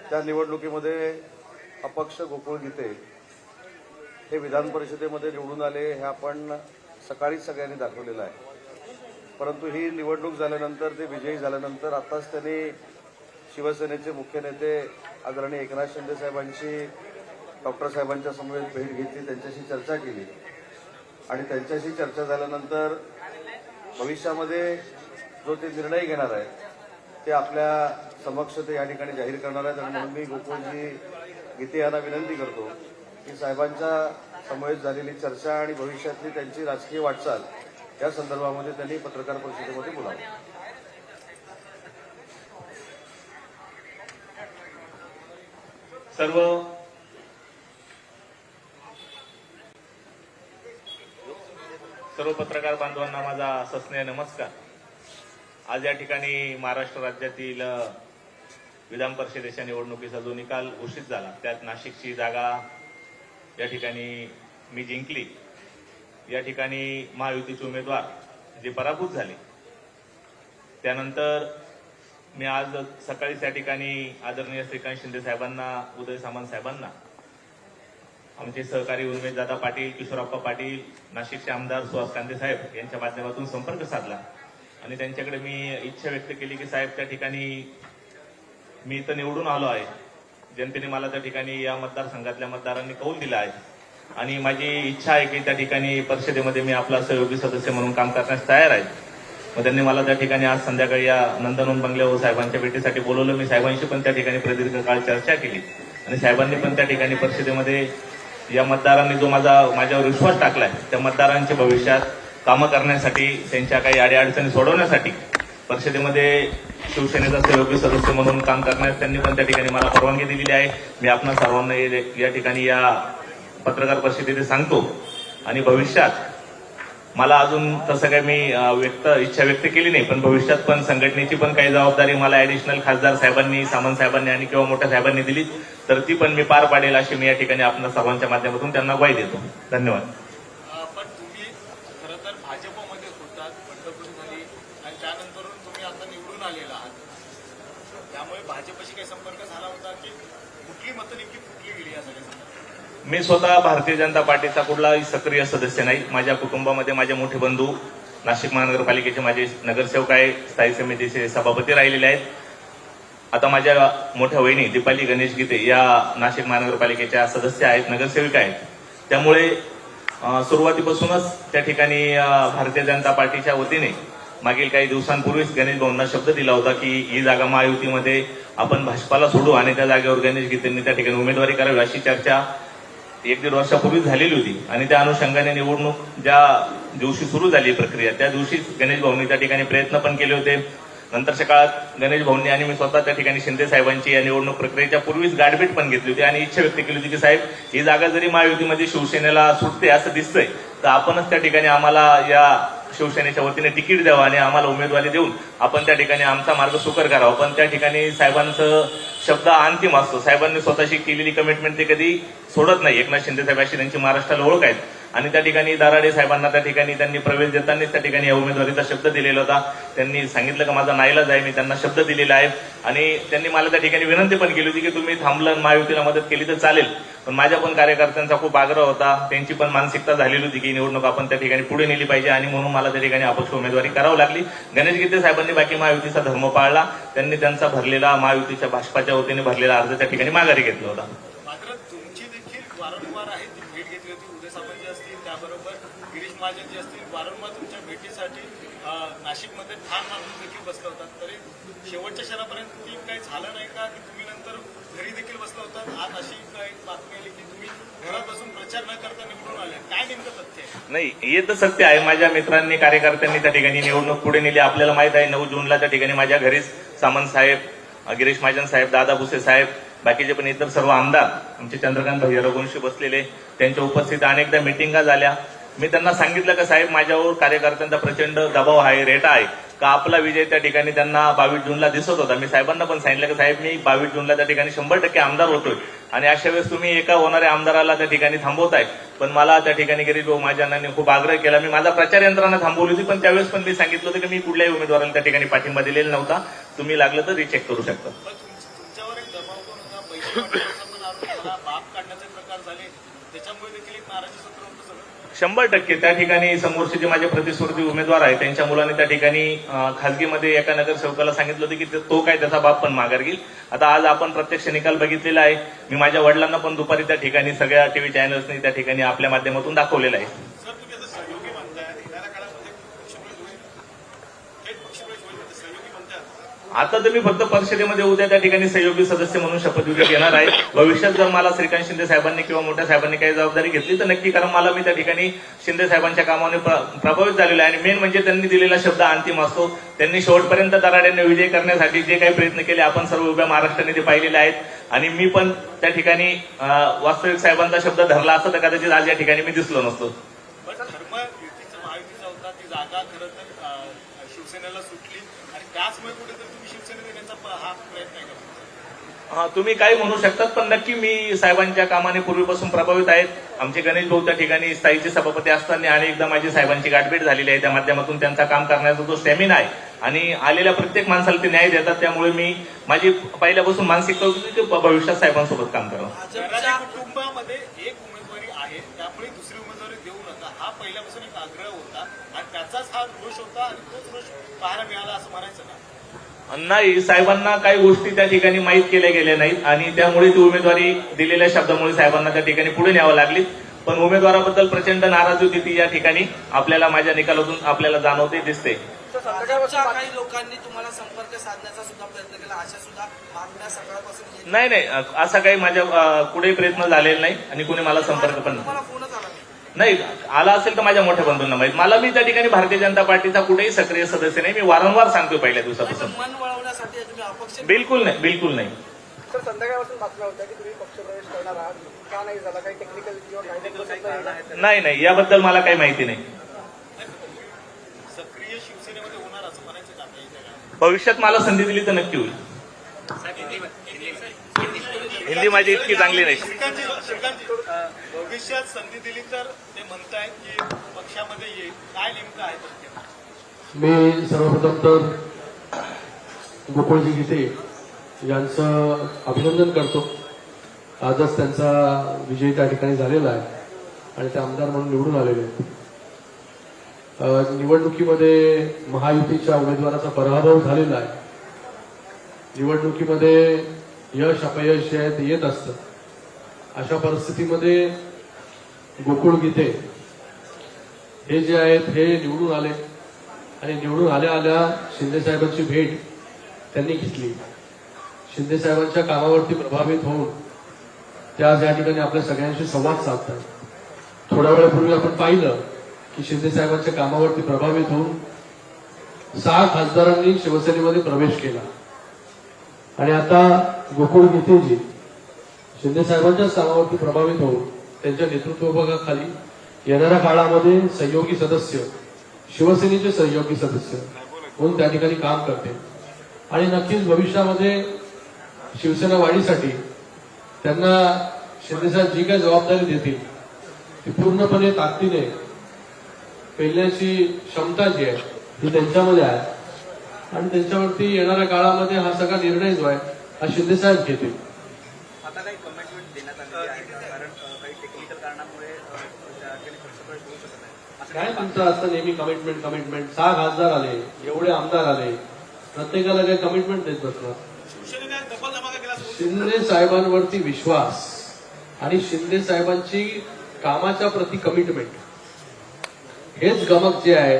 त्या निवडणुकीमध्ये अपक्ष गोकुळ गीते हे विधान परिषदेमध्ये निवडून आले हे आपण सकाळीच सगळ्यांनी दाखवलेलं आहे. परंतु ही निवडणूक झाल्यानंतर ते विजयी झाल्यानंतर आताच त्यांनी शिवसेनेचे मुख्य नेते आदरणीय एकनाथ शिंदे साहेबांची डॉक्टर साहेबांच्या समवेत भेट घेतली, त्यांच्याशी चर्चा केली आणि त्यांच्याशी चर्चा झाल्यानंतर भविष्यामध्ये जो ते निर्णय घेणार आहेत ते आपल्या समक्ष ते या ठिकाणी जाहीर करणार आहेत. आणि म्हणून मी गोकुळजी गीते यांना विनंती करतो की साहेबांच्या समवेत झालेली चर्चा आणि भविष्यातली त्यांची राजकीय वाटचाल या संदर्भामध्ये त्यांनी पत्रकार परिषदेमध्ये बोलावं. सर्व पत्रकार बांधवांना माझा सस्नेह नमस्कार. आज या ठिकाणी महाराष्ट्र राज्यातील विधान परिषदेच्या निवडणुकीचा जो निकाल घोषित झाला त्यात नाशिकची जागा या ठिकाणी मी जिंकली. या ठिकाणी महायुतीचे उमेदवार जे पराभूत झाले त्यानंतर मी आज सकाळीच या ठिकाणी आदरणीय श्रीकांत शिंदे साहेबांना, उदय सामंत साहेबांना, आमचे सहकारी उमेशदादा पाटील, किशोरप्पा पाटील, नाशिकचे आमदार सुहास कांदे साहेब यांच्या माध्यमातून संपर्क साधला आणि त्यांच्याकडे मी इच्छा व्यक्त केली की साहेब त्या ठिकाणी मी इथं निवडून आलो आहे, जनतेने मला त्या ठिकाणी या मतदारसंघातल्या मतदारांनी कौल दिला आहे आणि माझी इच्छा आहे की त्या ठिकाणी परिषदेमध्ये मी आपला सहयोगी सदस्य म्हणून काम करण्यास तयार आहे. मग त्यांनी मला त्या ठिकाणी आज संध्याकाळी या नंदनवन बंगल्यावर साहेबांच्या भेटीसाठी बोलवलं. मी साहेबांशी पण त्या ठिकाणी प्रदीर्घ काळ चर्चा केली आणि साहेबांनी पण त्या ठिकाणी परिषदेमध्ये या मतदारांनी जो माझ्यावर विश्वास टाकलाय त्या मतदारांच्या भविष्यात कामं करण्यासाठी, त्यांच्या काही अडीअडचणी सोडवण्यासाठी परिषदेमध्ये शिवसेनेचा सहयोगी सदस्य म्हणून काम करण्यास त्यांनी पण त्या ठिकाणी मला परवानगी दिलेली आहे. मी आपणा सर्वांना या ठिकाणी या पत्रकार परिषदेत सांगतो आणि भविष्यात मला अजून तसं काही मी इच्छा व्यक्त केली नाही, पण भविष्यात पण संघटनेची पण काही जबाबदारी मला ऍडिशनल खासदार साहेबांनी, सामंत साहेबांनी आणि किंवा मोठ्या साहेबांनी दिली तर ती पण मी पार पाडेल अशी मी या ठिकाणी आपल्या सर्वांच्या माध्यमातून त्यांना ग्वाही देतो. धन्यवाद. पण तुम्ही खरं तर भाजपमध्ये होतात, बंडखोरी झाली आणि त्यानंतर तुम्ही आता निवडून आलेला आहात, त्यामुळे भाजपशी काही संपर्क झाला होता की कुठली मतं नेमकी फुटली गेली या सगळ्या? मी स्वतः भारतीय जनता पार्टीचा कुठलाही सक्रिय सदस्य नाही. माझ्या कुटुंबामध्ये माझे मोठे बंधू नाशिक महानगरपालिकेचे माझे नगरसेवक आहे, स्थायी समितीचे सभापती राहिलेले आहेत. आता माझ्या मोठ्या वहिनी दीपाली गणेश गीते या नाशिक महानगरपालिकेच्या सदस्य आहेत, नगरसेविका आहेत. त्यामुळे सुरुवातीपासूनच त्या ठिकाणी भारतीय जनता पार्टीच्या वतीने मागील काही दिवसांपूर्वीच गणेश भाऊंना शब्द दिला होता की ही जागा महायुतीमध्ये आपण भाजपाला सोडू आणि त्या जागेवर गणेश गीतेंनी त्या ठिकाणी उमेदवारी करावी अशी चर्चा 1-1.5 वर्षापूर्वी झालेली होती आणि त्या अनुषंगाने निवडणूक ज्या दिवशी सुरू झाली प्रक्रिया त्या दिवशीच गणेश भाऊंनी त्या ठिकाणी प्रयत्न पण केले होते. नंतरच्या काळात गणेश भाऊंनी आणि मी स्वतः त्या ठिकाणी शिंदे साहेबांची या निवडणूक प्रक्रियेच्या पूर्वीच गाठभेट पण घेतली होती आणि इच्छा व्यक्त केली होती की साहेब ही जागा जरी महायुतीमध्ये शिवसेनेला सुटते असं दिसतंय तर आपणच त्या ठिकाणी आम्हाला या शिवसेनेच्या वतीने तिकीट द्यावं आणि आम्हाला उमेदवारी देऊन आपण त्या ठिकाणी आमचा मार्ग सुकर करावा. पण त्या ठिकाणी साहेबांचं शब्द अंतिम असतो. साहेबांनी स्वतःशी केलेली कमिटमेंट ते कधी सोडत नाही. एकनाथ शिंदे साहेबांशी त्यांची महाराष्ट्राला ओळख आहे आणि त्या ठिकाणी दाराडे साहेबांना त्या ठिकाणी त्यांनी प्रवेश देतानाच त्या ठिकाणी या उमेदवारीचा शब्द दिलेला होता. त्यांनी सांगितलं की माझा नाईलाज आहे, मी त्यांना शब्द दिलेला आहे आणि त्यांनी मला त्या ठिकाणी विनंती पण केली होती की तुम्ही थांबलं महायुतीला मदत केली तर चालेल. पण माझ्या पण कार्यकर्त्यांचा खूप आग्रह होता, त्यांची पण मानसिकता झालेली होती की निवडणूक आपण त्या ठिकाणी पुढे नेली पाहिजे आणि म्हणून मला त्या ठिकाणी अपक्ष उमेदवारी करावी लागली. गणेश गीते साहेबांनी बाकी महायुतीचा धर्म पाळला, त्यांनी त्यांचा भरलेला महायुतीच्या भाजपाच्या वतीने भरलेला अर्ज त्या ठिकाणी माघारी घेतला होता. मात्र तुमची देखील वारंवार आहे भेट घेतली होती, उदय सामंत जे असतील त्याबरोबर गिरीश महाजन जे असतील वारंवार तुमच्या भेटीसाठी नाशिकमध्ये ठाण मारून देखील बसला होता. तरी शेवटच्या क्षणापर्यंत ती काही झालं नाही का की तुम्ही नंतर घरी देखील बसला होता? आज अशी एक बातमी आली की तुम्ही घरात बसून प्रचार न करता निवडून आले, काय नेमकं तथ्य आहे? नाही, हे तर सत्य आहे. माझ्या मित्रांनी, कार्यकर्त्यांनी त्या ठिकाणी निवडणूक पुढे नेली. आपल्याला माहित आहे 9 जूनला त्या ठिकाणी माझ्या घरीच सामंत साहेब, गिरीश महाजन साहेब, दादा भुसे साहेब, बाकीचे पण इतर सर्व आमदार, आमचे चंद्रकांत भैया रघुवंशी बसलेले, त्यांच्या उपस्थित अनेकदा मिटिंगा झाल्या. मी त्यांना सांगितलं की साहेब माझ्यावर कार्यकर्त्यांचा प्रचंड दबाव आहे, रेटा आहे का आपला विजय त्या ठिकाणी त्यांना 22 जूनला दिसत होता. मी साहेबांना पण सांगितलं की साहेब मी 22 जूनला त्या ठिकाणी 100% आमदार होतोय आणि अशा वेळेस तुम्ही एका होणाऱ्या आमदाराला त्या ठिकाणी थांबवताय. पण मला त्या ठिकाणी गिरीश भाऊ महाजनांनी खूप आग्रह केला. मी माझा प्रचार यंत्रणा थांबवली होती, पण त्यावेळेस पण मी सांगितलं होतं की मी कुठल्याही उमेदवाराला त्या ठिकाणी पाठिंबा दिलेला नव्हता. तुम्ही लागलं तर रिचेक करू शकता. तुमच्यावर एक दबाव पण होता पण आरोप झाला, बाप काढण्याचे प्रकार झाले, त्याच्यामुळे देखील एक नाराजी सत्र होतं सगळं. 100% त्या ठिकाणी समोरचे जे माझे प्रतिस्पर्धी उमेदवार आहेत त्यांच्या मुलाने त्या ठिकाणी खासगीमध्ये एका नगरसेवकाला सांगितलं होतं की तो काय त्याचा बाप पण माघार घेईल. आता आज आपण प्रत्यक्ष निकाल बघितलेला आहे. मी माझ्या वडिलांना पण दुपारी त्या ठिकाणी सगळ्या टीव्ही चॅनल्सनी त्या ठिकाणी आपल्या माध्यमातून दाखवलेलं आहे. सर, तुम्ही आता सहयोगी म्हणताय, येणाऱ्या काळामध्ये पक्षप्रवेश होईल, थेट पक्षप्रवेश होईल, म्हणजे सहयोगी म्हणताय. आता तर मी फक्त परिषदेमध्ये उद्या त्या ठिकाणी सहयोगी सदस्य म्हणून शपथविधी घेणार आहे. भविष्यात जर मला श्रीकांत शिंदे साहेबांनी किंवा मोठ्या साहेबांनी काही जबाबदारी घेतली तर नक्की, कारण मला मी त्या ठिकाणी शिंदे साहेबांच्या कामाने प्रभावित झालेलो आहे. आणि मेन म्हणजे त्यांनी दिलेला शब्द अंतिम असतो. त्यांनी शेवटपर्यंत दराड्याने विजय करण्यासाठी जे काही प्रयत्न केले आपण सर्व उभ्या महाराष्ट्राने ते पाहिलेले आहेत. आणि मी पण त्या ठिकाणी वास्तविक साहेबांचा शब्द धरला असता तर कदाचित आज या ठिकाणी मी दिसलो नसतो. पण धर्म युतीचा महायुतीचा होता, ती जागा खरं तर शिवसेनेला सुटली आणि त्याचमुळे कुठेतरी तुम्ही शिवसेनेत येण्याचा हा प्रयत्न आहे का? तुम्ही काही म्हणू शकतात, पण नक्की मी साहेबांच्या कामाने पूर्वीपासून प्रभावित आहेत. आमचे गणेश भाऊ त्या ठिकाणी स्थायीचे सभापती असताना अनेकदा माझी साहेबांची गाठभेट झालेली आहे. त्या माध्यमातून त्यांचा काम करण्याचा जो स्टॅमिना आहे आणि आलेल्या प्रत्येक माणसाला ते न्याय देतात. त्यामुळे मी माझी पहिल्यापासून मानसिकता होती की भविष्यात साहेबांसोबत काम करावं. घराच्या कुटुंबामध्ये एक उमेदवारी आहे, त्यामुळे दुसरी उमेदवारी देऊ नका हा पहिल्यापासून एक आग्रह होता आणि त्याचाच हा रोष होता आणि तोच रोष पाहायला मिळाला असं म्हणायचं ना? नाही, साहेबांना काही गोष्टी त्या ठिकाणी माहीत केल्या गेल्या नाहीत आणि त्यामुळे ती उमेदवारी दिलेल्या शब्दामुळे साहेबांना त्या ठिकाणी पुढे न्यावं लागली. पण उमेदवाराबद्दल प्रचंड नाराजी होती ती या ठिकाणी आपल्याला माझ्या निकालातून आपल्याला जाणवते, दिसते. भाजपच्या काही लोकांनी तुम्हाला संपर्क साधण्याचा सुद्धा प्रयत्न केला, अशा सुद्धा बातम्या सकाळपासून येत नाही, असा काही माझ्या कुठेही प्रयत्न झालेला नाही आणि कुणी मला संपर्क पण तुम्हाला फोनच आला नाही. आला असेल तर माझ्या मोठ्या बंधूंना माहित. मला मी त्या ठिकाणी भारतीय जनता पार्टीचा कुठेही सक्रिय सदस्य नाही. मी वारंवार सांगतोय पहिल्या दिवसापासून. मन वळवण्यासाठी तुम्ही अपक्ष बिलकुल नाही. सर, संध्याकाळपासून बातम्या होत्या की तुम्ही पक्षप्रवेश करणार आहात, का नाही झाला? काही टेक्निकल किंवा नाही, याबद्दल मला काही माहिती नाही. सक्रिय शिवसेनेमध्ये होणार असं म्हणायचं का आपल्या? भविष्यात मला संधी दिली तर नक्की होईल. हिंदी माझी इतकी चांगली नाही. श्रीकांतजी, भविष्यात संधी दिली तर ते म्हणतायत की पक्षामध्ये येईल, काय नेमकं आहे तर? मी सर्वप्रथम तर गोकुळजी गीते यांचं अभिनंदन करतो. आजच त्यांचा विजय त्या ठिकाणी झालेला आहे आणि ते आमदार म्हणून निवडून आलेले आहेत. निवडणुकीमध्ये महायुतीच्या उमेदवाराचा पराभव झालेला आहे. निवडणुकीमध्ये यश अपयश जे आहे ते येत असतं. अशा परिस्थितीमध्ये गोकुळ गीते हे जे आहेत हे निवडून आले आणि निवडून आल्या शिंदे साहेबांची भेट त्यांनी घेतली. शिंदे साहेबांच्या कामावरती प्रभावित होऊन त्या आज या ठिकाणी आपल्या सगळ्यांशी संवाद साधतात. थोड्या वेळापूर्वी आपण पाहिलं की शिंदे साहेबांच्या कामावरती प्रभावित होऊन 6 खासदारांनी शिवसेनेमध्ये प्रवेश केला आणि आता गोकुळ गीतेजी शिंदे साहेबांच्याच कामावरती प्रभावित होऊन त्यांच्या नेतृत्वाखाली येणाऱ्या काळामध्ये सहयोगी सदस्य, शिवसेनेचे सहयोगी सदस्य म्हणून त्या ठिकाणी काम करते आणि नक्कीच भविष्यामध्ये शिवसेना वाढीसाठी त्यांना शिंदेसाहेब जी काही जबाबदारी देतील ती पूर्णपणे ताकदीने पेलण्याची क्षमता जी आहे ती त्यांच्यामध्ये आहे आणि त्यांच्यावरती येणाऱ्या काळामध्ये हा सगळा निर्णय जो आहे हा शिंदेसाहेब घेतील. आता काही कमिटमेंट देण्यात आलेली आहे, कारण काही टेक्निकल कारणामुळे पक्षप्रवेश होऊ शकत नाही. काय तुमचं असतं नेहमी कमिटमेंट 6 खासदार आले, एवढे आमदार आले, प्रत्येकाला काही कमिटमेंट देत बसणार. शिवसेनेने डबल धमाका केला. शिंदे साहेबांवरती विश्वास आणि शिंदे साहेबांची कामाच्या प्रति कमिटमेंट हेच गमक जे आहे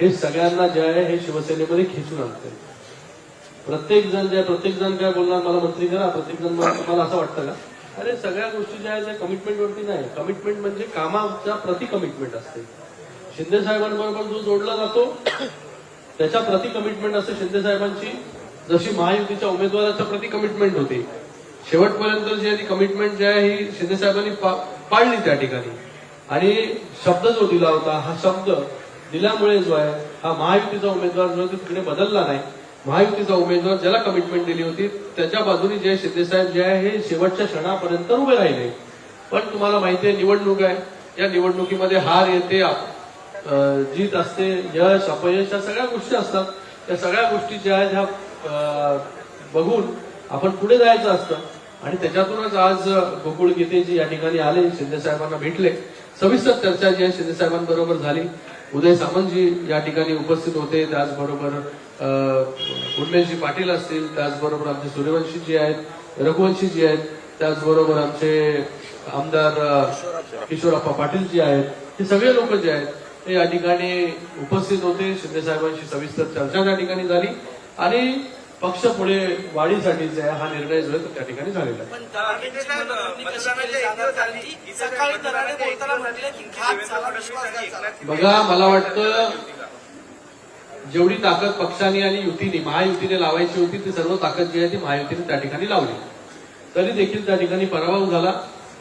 हे सगळ्यांना जे आहे हे शिवसेनेमध्ये खेचून आणते. प्रत्येक जण काय बोलणार, मला मंत्री करा, प्रत्येक जण मला असं वाटतं का? अरे सगळ्या गोष्टी ज्या आहेत त्या कमिटमेंटवरती नाही. कमिटमेंट म्हणजे कामाच्या प्रति कमिटमेंट असते. शिंदे साहेबांबरोबर जो जोडला जातो त्याच्या प्रति कमिटमेंट असते शिंदे साहेबांची. जशी महायुतीच्या उमेदवाराच्या प्रति कमिटमेंट होती, शेवटपर्यंत जी आहे ती कमिटमेंट जी आहे ही शिंदे साहेबांनी पाळली त्या ठिकाणी. आणि शब्द जो दिला होता हा शब्द दिल्यामुळे जो आहे हा महायुतीचा उमेदवार जो आहे तो तिकडे बदलला नाही. महायुतीचा उमेदवार ज्याला कमिटमेंट दिली होती त्याच्या बाजूने जे शिंदे साहेब जे आहे हे शेवटच्या क्षणापर्यंत उभे राहिले. पण तुम्हाला माहिती आहे निवडणूक आहे, या निवडणुकीमध्ये हार येते, जीत असते, यश अपयश या सगळ्या गोष्टी असतात. या सगळ्या गोष्टी ज्या आहेत ह्या बघून आपण पुढे जायचं असतं आणि त्याच्यातूनच आज गोकुळ गीतेजी या ठिकाणी आले, शिंदे साहेबांना भेटले, सविस्तर चर्चा जी आहे शिंदे साहेबांबरोबर झाली. उदय सामंतजी या ठिकाणी उपस्थित होते, त्याचबरोबर उर्मेशजी पाटील असतील, त्याचबरोबर आमचे सूर्यवंशीजी आहेत, रघुवंशीजी आहेत, त्याचबरोबर आमचे आमदार किशोरप्पा पाटील जी आहेत, हे सगळे लोक जे आहेत ते या ठिकाणी उपस्थित होते. शिंदे साहेबांशी सविस्तर चर्चा त्या ठिकाणी झाली आणि पक्ष पुढे वाढीसाठी जे आहे हा निर्णय जो आहे तो त्या ठिकाणी झालेला आहे. पण दराडेंची मनोरंजनी कशी केली जाणार? कारण की सकाळी दराडे बोलताना म्हटले की घात झाला, विश्वासघात झाला. बघा, मला वाटतं जेवढी ताकद पक्षाने आणि युतीने महायुतीने लावायची होती ती सर्व ताकद जी आहे ती महायुतीने त्या ठिकाणी लावली, तरी देखील त्या ठिकाणी पराभव झाला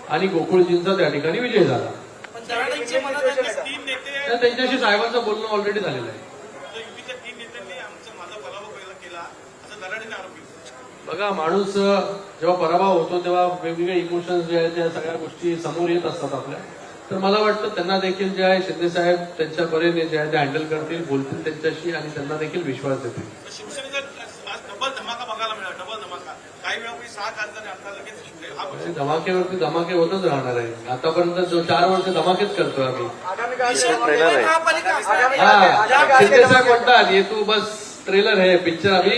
आणि गोकुळजींचा त्या ठिकाणी विजय झाला. पण दराडेंची मनोरंजनी तीन नेते तर त्यांच्याशी साहेबांचं बोलणं ऑलरेडी झालेलं आहे. युतीच्या तीन नेत्यांनी माझा पराभव केला असं दराडेने आरोप केला. बघा, माणूस जेव्हा पराभव होतो तेव्हा वेगवेगळे इमोशन्स जे आहेत त्या सगळ्या गोष्टी समोर येत असतात आपल्या. तर मला वाटतं त्यांना देखील जे आहे शिंदे साहेब त्यांच्या परीने जे आहे ते हँडल करतील, बोलतील त्यांच्याशी आणि त्यांना देखील विश्वास देतील. शिवसेनेचा आज डबल धमाका बघायला मिळाला, डबल धमाका. काही वेळापूर्वी 6 खासदार आता लगेच हा म्हणजे धमाकेवरती धमाके होतच राहणार आहे. आतापर्यंत जो 4 वर्ष धमाकेच करतोय आम्ही. महापालिका असणार. हा, शिंदे साहेब म्हणतात ये तू बस ट्रेलर है, पिक्चर अभी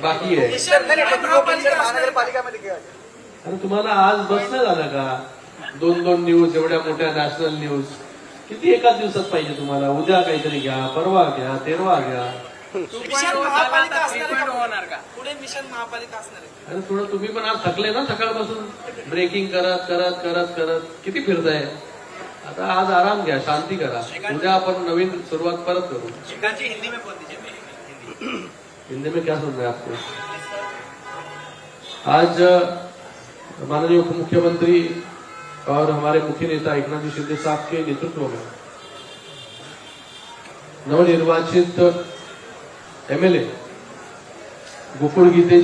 बाकी है. महापालिका असणार. आणि तुम्हाला आज बसणं झालं का 2-2 न्यूज, एवढ्या मोठ्या नॅशनल न्यूज किती एकाच दिवसात पाहिजे तुम्हाला? उद्या काहीतरी घ्या, परवा घ्या, तेरवा घ्या. मिशन महापालिका असणार आहे का? पुढे मिशन महापालिका असणार आहे. आणि थोडं तुम्ही पण आज थकले ना सकाळपासून ब्रेकिंग करत करत करत करत किती फिरताय. आता आज आराम घ्या, शांती करा. उद्या आपण नवीन सुरुवात परत करू. शिकाची हिंदी में बोल दीजिए. हिंदी में क्या सुन रहे हैं आपको? आज माननीय उप मुख्यमंत्री और हमारे मुख्य नेता एकनाथ जी शिंदे साहब के नेतृत्व में नवनिर्वाचित एमएलए गोकुळ गीते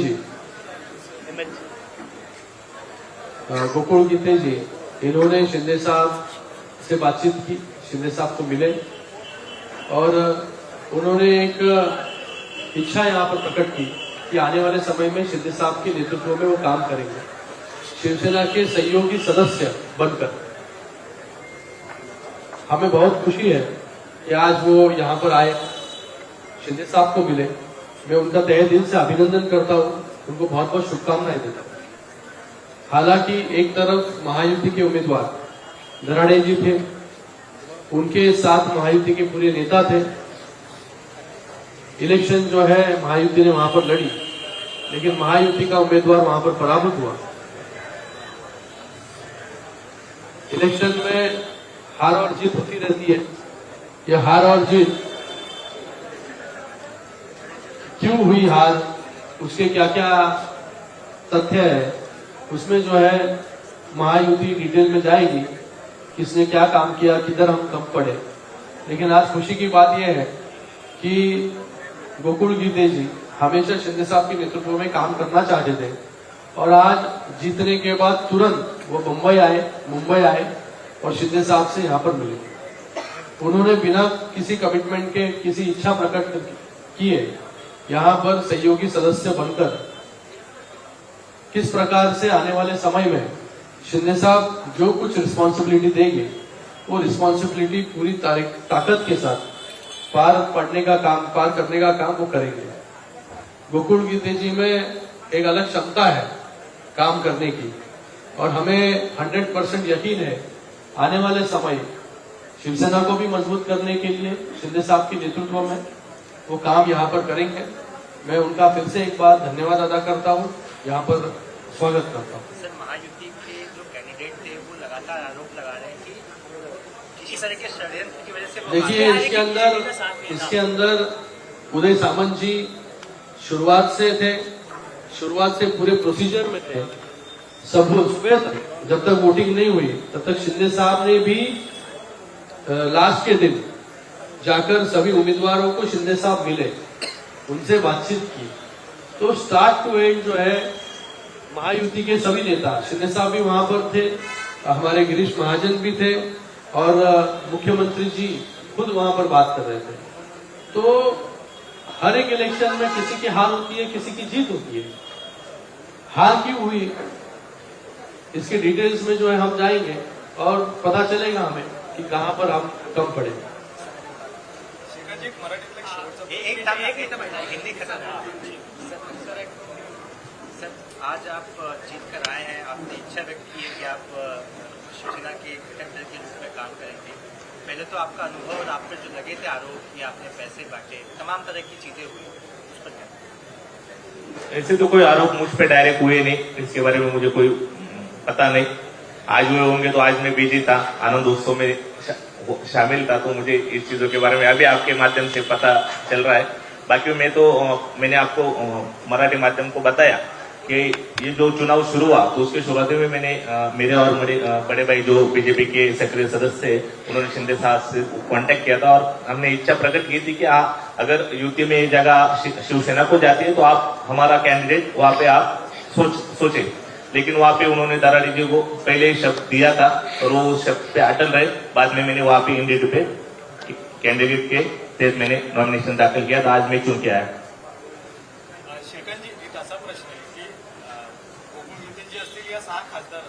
जी इन्होंने शिंदे साहब से बातचीत की, शिंदे साहब को मिले और उन्होंने एक इच्छा यहाँ पर प्रकट की कि आने वाले समय में शिंदे साहब के नेतृत्व में वो काम करेंगे शिवसेना के सहयोगी सदस्य बनकर. हमें बहुत खुशी है कि आज वो यहाँ पर आए, शिंदे साहब को मिले. मैं उनका तहे दिल से अभिनंदन करता हूँ, उनको बहुत बहुत शुभकामनाएं देता हूँ. हालांकि एक तरफ महायुति के उम्मीदवार दराड़े जी थे, उनके साथ महायुति के पूरे नेता थे. इलेक्शन जो है महायुति ने वहां पर लड़ी, लेकिन महायुति का उम्मीदवार वहां पर पराभूत हुआ. इलेक्शन में हार और जीत होती रहती है. यह हार और जीत क्यों हुई हार, उसके क्या क्या तथ्य है, उसमें जो है महायुति डिटेल में जाएगी, किसने क्या काम किया, किधर हम कम पड़े. लेकिन आज खुशी की बात यह है कि गोकुळ गीते जी हमेशा शिंदे साहब के नेतृत्व में काम करना चाहते थे और आज जीतने के बाद तुरंत वो मुंबई आए और शिंदे साहब से यहाँ पर मिले. उन्होंने बिना किसी कमिटमेंट के, किसी इच्छा प्रकट किए यहाँ पर सहयोगी सदस्य बनकर किस प्रकार से आने वाले समय में शिंदे साहब जो कुछ रिस्पॉन्सिबिलिटी देंगे वो रिस्पॉन्सिबिलिटी पूरी ताकत के साथ पार करने का काम वो करेंगे. गोकुळ गीते जी में एक अलग क्षमता है काम करने की और हमें 100% यकीन है आने वाले समय शिवसेना को भी मजबूत करने के लिए शिंदे साहब के नेतृत्व में वो काम यहाँ पर करेंगे. मैं उनका फिर से एक बार धन्यवाद अदा करता हूँ, यहाँ पर स्वागत करता हूँ. सर, महायुति के जो कैंडिडेट थे वो लगातार आरोप लगा रहे हैं कि किसी तरह के षड्यंत्र की वजह से वो देखिए, इसके अंदर उदय सामंत जी शुरुआत से पूरे प्रोसीजर में थे. सब सुबह तक जब तक वोटिंग नहीं हुई तब तक शिंदे साहब ने भी लास्ट के दिन जाकर सभी उम्मीदवारों को शिंदे साहब मिले, उनसे बातचीत की. तो स्टार्ट टू एंड जो है महायुति के सभी नेता, शिंदे साहब भी वहां पर थे, हमारे गिरीश महाजन भी थे और मुख्यमंत्री जी खुद वहां पर बात कर रहे थे. तो हर एक इलेक्शन में किसी की हार होती है, किसी की जीत होती है. हार क्यों हुई इसके डिटेल्स में जो है हम जाएंगे और पता चलेगा हमें कि कहाँ पर हम कम पड़े। शेखरजी, एक मराठीतला एक शेवटचा हिंदी खत्म। सर, आज आप जीत कर आए हैं, आपने इच्छा व्यक्त की है कि आप शिवसेना के घटक दल के रूप में काम करेंगे। पहले तो आपका अनुभव और आप पर जो लगे थे आरोप कि आपने पैसे बांटे, तमाम तरह की चीजें हुई, उस पर क्या? ऐसे तो कोई आरोप मुझ पे डायरेक्ट हुए नहीं, इसके बारे में मुझे कोई पता नहीं। आज हुए होंगे तो आज मैं बिजी था, आनंद उत्सव में शामिल था, तो मुझे इस चीजों के बारे में अभी आपके माध्यम से पता चल रहा है। बाकी मैंने आपको मराठी माध्यम को बताया कि ये जो चुनाव शुरू हुआ तो उसके शुरुआती में मैंने मेरे और मेरे बड़े भाई जो बीजेपी के सक्रिय सदस्य थे, उन्होंने शिंदे साहब से कांटेक्ट किया था और हमने इच्छा प्रकट की थी कि अगर यूपी में ये जगह शिवसेना को जाती है तो आप हमारा कैंडिडेट वहां पे आप सोचे। लेकिन वहां पे उन्होंने दाराडी जी को पहले ही शब्द दिया था और वो उस शब्द पे अटल रहे। बाद में मैंने वहां पे इंडिया पे कैंडिडेट के तहत मैंने नॉमिनेशन दाखिल किया था। आज मैं चुन के आया। शेखरजी, एक असा प्रश्न आहे की गोकुळ गीते जे असतील या 6 खासदार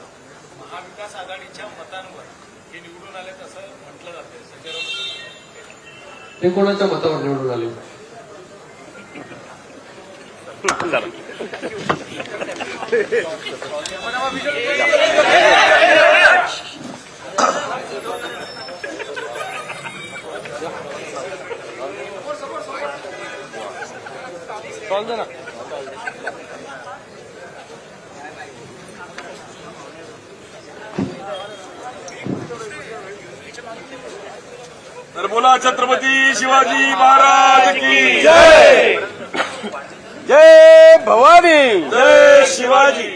महाविकास आघाडीच्या मतांवर हे निवडून आले असं म्हटलं जाते। संजय राऊत ते कोणाच्या मतावर निवडून आले? तर बोला छत्रपती शिवाजी महाराज की जय। जय भवानी, जय शिवाजी।